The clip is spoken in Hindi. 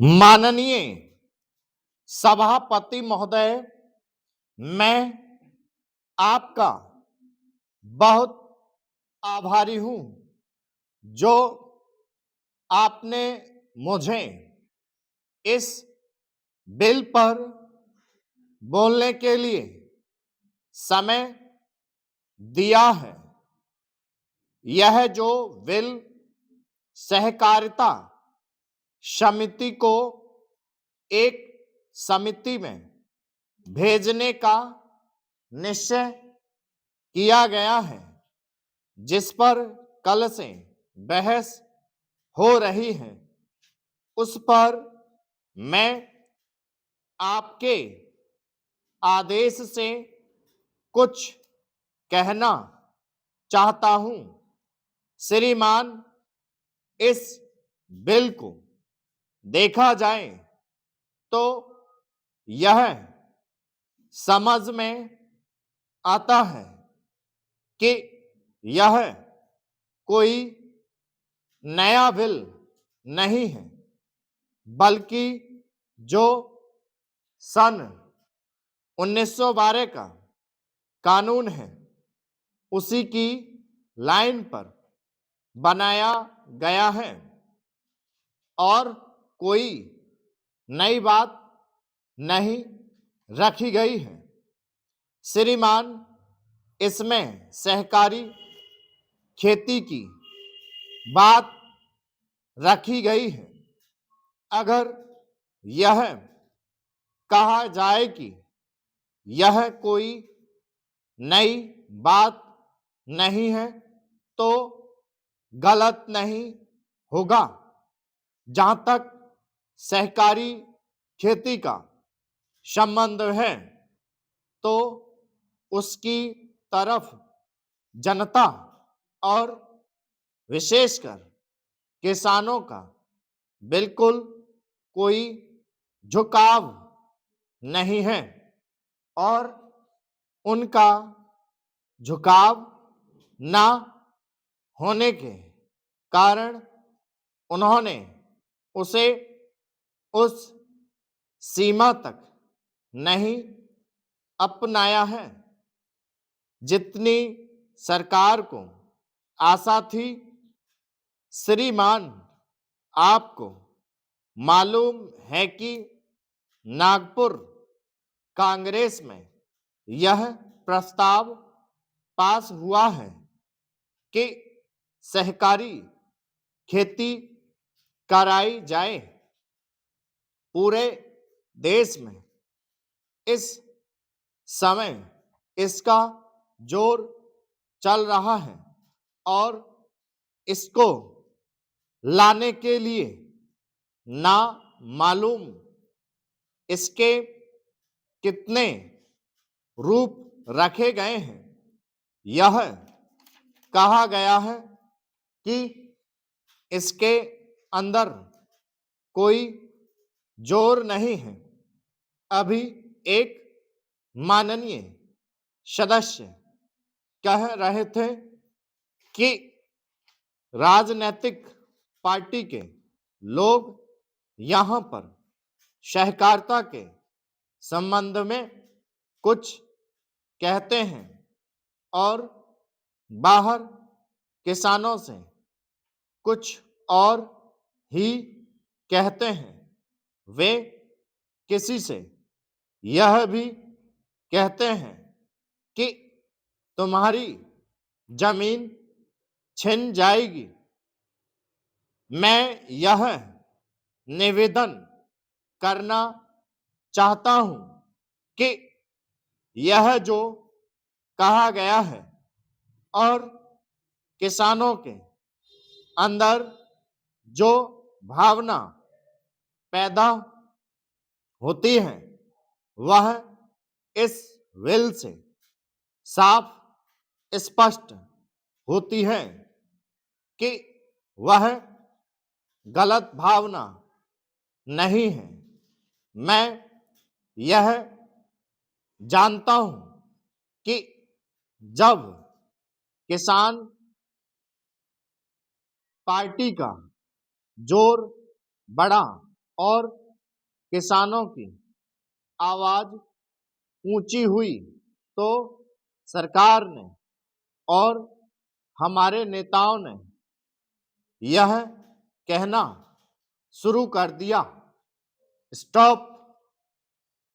माननीय सभापति महोदय, मैं आपका बहुत आभारी हूं जो आपने मुझे इस बिल पर बोलने के लिए समय दिया है। यह जो बिल सहकारिता समिति को एक समिति में भेजने का निश्चय किया गया है, जिस पर कल से बहस हो रही है, उस पर मैं आपके आदेश से कुछ कहना चाहता हूं। श्रीमान, इस बिल को देखा जाए तो यह समझ में आता है कि यह कोई नया बिल नहीं है, बल्कि जो सन 1912 का कानून है उसी की लाइन पर बनाया गया है और कोई नई बात नहीं रखी गई है। श्रीमान, इसमें सहकारी खेती की बात रखी गई है। अगर यह कहा जाए कि यह कोई नई बात नहीं है तो गलत नहीं होगा। जहां तक सहकारी खेती का संबंध है तो उसकी तरफ जनता और विशेषकर किसानों का बिल्कुल कोई झुकाव नहीं है और उनका झुकाव ना होने के कारण उन्होंने उसे उस सीमा तक नहीं अपनाया है जितनी सरकार को आशा थी। श्रीमान, आपको मालूम है कि नागपुर कांग्रेस में यह प्रस्ताव पास हुआ है कि सहकारी खेती कराई जाए। पूरे देश में इस समय इसका जोर चल रहा है और इसको लाने के लिए ना मालूम इसके कितने रूप रखे गए हैं। यह कहा गया है कि इसके अंदर कोई जोर नहीं है। अभी एक माननीय सदस्य कह रहे थे कि राजनीतिक पार्टी के लोग यहाँ पर सहकारिता के संबंध में कुछ कहते हैं और बाहर किसानों से कुछ और ही कहते हैं। वे किसी से यह भी कहते हैं कि तुम्हारी जमीन छिन जाएगी। मैं यह निवेदन करना चाहता हूं कि यह जो कहा गया है और किसानों के अंदर जो भावना पैदा होती है वह इस बिल से साफ स्पष्ट होती है कि वह गलत भावना नहीं है। मैं यह जानता हूं कि जब किसान पार्टी का जोर बढ़ा और किसानों की आवाज ऊंची हुई तो सरकार ने और हमारे नेताओं ने यह कहना शुरू कर दिया, स्टॉप